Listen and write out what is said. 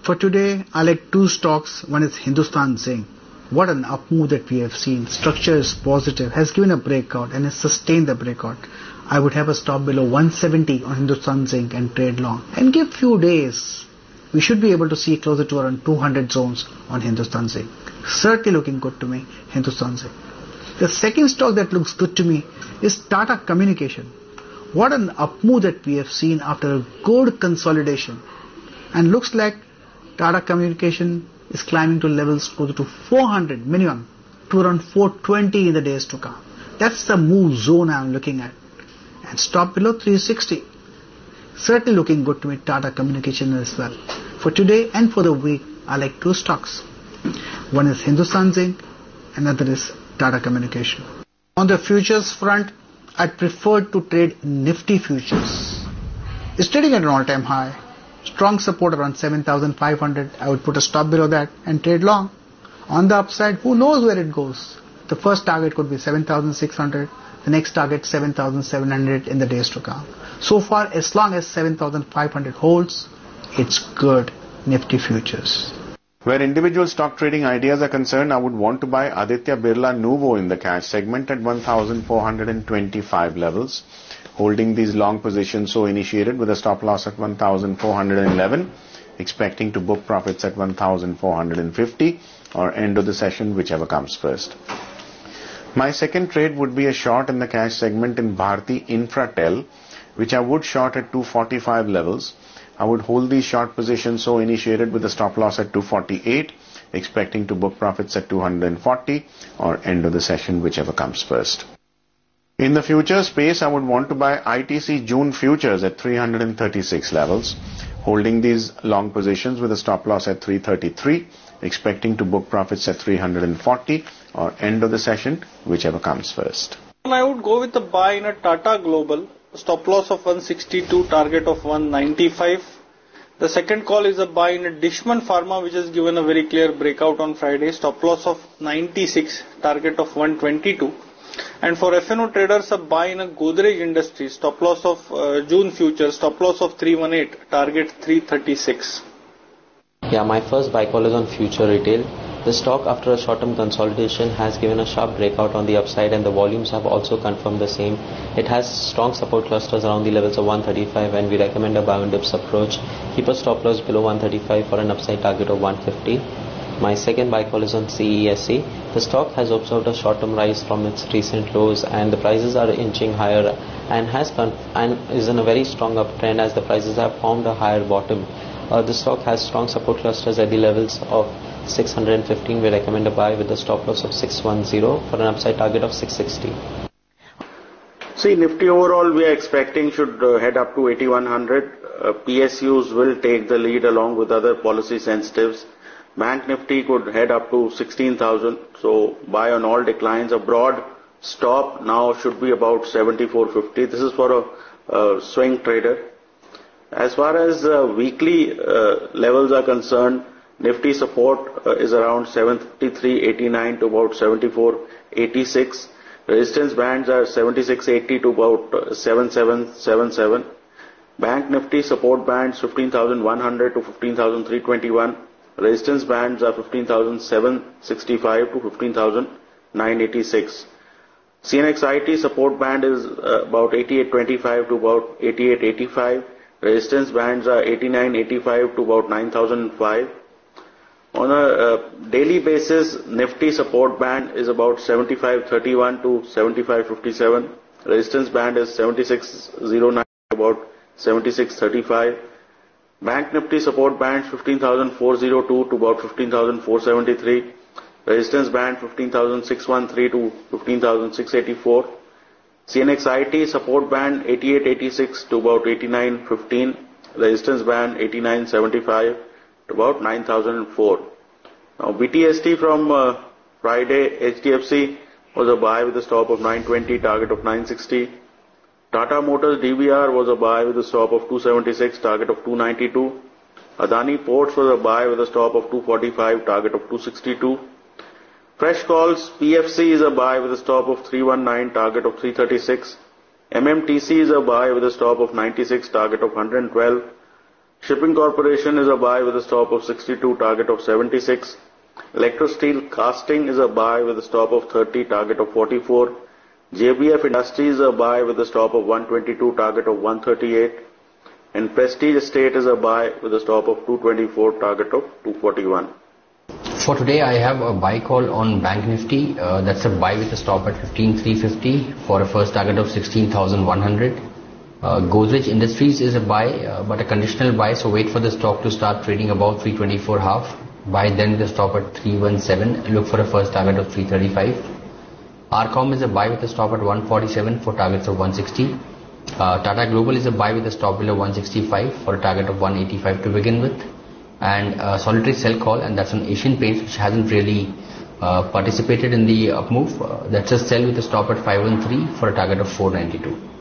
For today, I like two stocks. One is Hindustan Zinc. What an up move that we have seen. Structure is positive, has given a breakout and has sustained the breakout. I would have a stop below 170 on Hindustan Zinc and trade long. And give few days, we should be able to see closer to around 200 zones on Hindustan Zinc. Certainly looking good to me, Hindustan Zinc. The second stock that looks good to me is Tata Communication. What an up move that we have seen after a good consolidation. And looks like Tata Communication is climbing to levels closer to 400 minimum to around 420 in the days to come. That's the move zone I am looking at. And stop below 360. Certainly looking good to me, Tata Communication as well. For today and for the week, I like two stocks. One is Hindustan Zinc, another is Tata Communication. On the futures front, I prefer to trade Nifty futures. It's trading at an all-time high. Strong support around 7,500. I would put a stop below that and trade long. On the upside, who knows where it goes? The first target could be 7,600. The next target 7,700 in the days to come. So far, as long as 7,500 holds, it's good Nifty futures. Where individual stock trading ideas are concerned, I would want to buy Aditya Birla Nuvo in the cash segment at 1,425 levels. Holding these long positions so initiated with a stop loss at 1,411, expecting to book profits at 1,450 or end of the session, whichever comes first. My second trade would be a short in the cash segment in Bharti Infratel, which I would short at 245 levels. I would hold these short positions so initiated with a stop loss at 248, expecting to book profits at 240 or end of the session, whichever comes first. In the future space, I would want to buy ITC June futures at 336 levels, holding these long positions with a stop loss at 333, expecting to book profits at 340 or end of the session, whichever comes first. I would go with a buy in a Tata Global, stop loss of 162, target of 195. The second call is a buy in a Dishman Pharma, which has given a very clear breakout on Friday, stop loss of 96, target of 122. And for FNO traders, a buy in a Godrej Industries, stop loss of June futures, stop loss of 318, target 336. Yeah, my first buy call is on future retail. The stock, after a short-term consolidation, has given a sharp breakout on the upside, and the volumes have also confirmed the same. It has strong support clusters around the levels of 135, and we recommend a buy on dips approach. Keep a stop loss below 135 for an upside target of 150. My second buy call is on CESC. The stock has observed a short-term rise from its recent lows, and the prices are inching higher and is in a very strong uptrend as the prices have formed a higher bottom. The stock has strong support clusters at the levels of 615. We recommend a buy with a stop loss of 610 for an upside target of 660. See, Nifty overall we are expecting should head up to 8100. PSUs will take the lead along with other policy sensitives. Bank Nifty could head up to 16,000. So buy on all declines. A broad stop now should be about 7450. This is for a swing trader. As far as weekly levels are concerned, Nifty support is around 73.89 to about 74.86. Resistance bands are 76.80 to about 77.77. Bank Nifty support bands 15,100 to 15,321. Resistance bands are 15,765 to 15,986. CNX IT support band is about 88.25 to about 88.85. Resistance bands are 89.85 to about 9,005. On a daily basis, Nifty support band is about 75.31 to 75.57. Resistance band is 76.09 to about 76.35. Bank Nifty support band 15,402 to about 15,473. Resistance band 15,613 to 15,684. CNX IT support band 88.86 to about 89.15. Resistance band 89.75 to about 9,004. Now BTST from Friday, HDFC was a buy with a stop of 920, target of 960. Tata Motors DBR was a buy with a stop of 276, target of 292. Adani Ports was a buy with a stop of 245, target of 262. Fresh calls, PFC is a buy with a stop of 319, target of 336. MMTC is a buy with a stop of 96, target of 112. Shipping Corporation is a buy with a stop of 62, target of 76. Electro Steel Casting is a buy with a stop of 30, target of 44. JBF Industries is a buy with a stop of 122, target of 138. And Prestige Estate is a buy with a stop of 224, target of 241. For today, I have a buy call on Bank Nifty. That's a buy with a stop at 15,350 for a first target of 16,100. Godrej Industries is a buy, but a conditional buy, so wait for the stock to start trading above 324 half. Buy then with a stop at 317. Look for a first target of 335. Arcom is a buy with a stop at 147 for targets of 160. Tata Global is a buy with a stop below 165 for a target of 185 to begin with. And solitary sell call, and that's on Asian Paints, which hasn't really participated in the up move. That's a sell with a stop at 513 for a target of 492.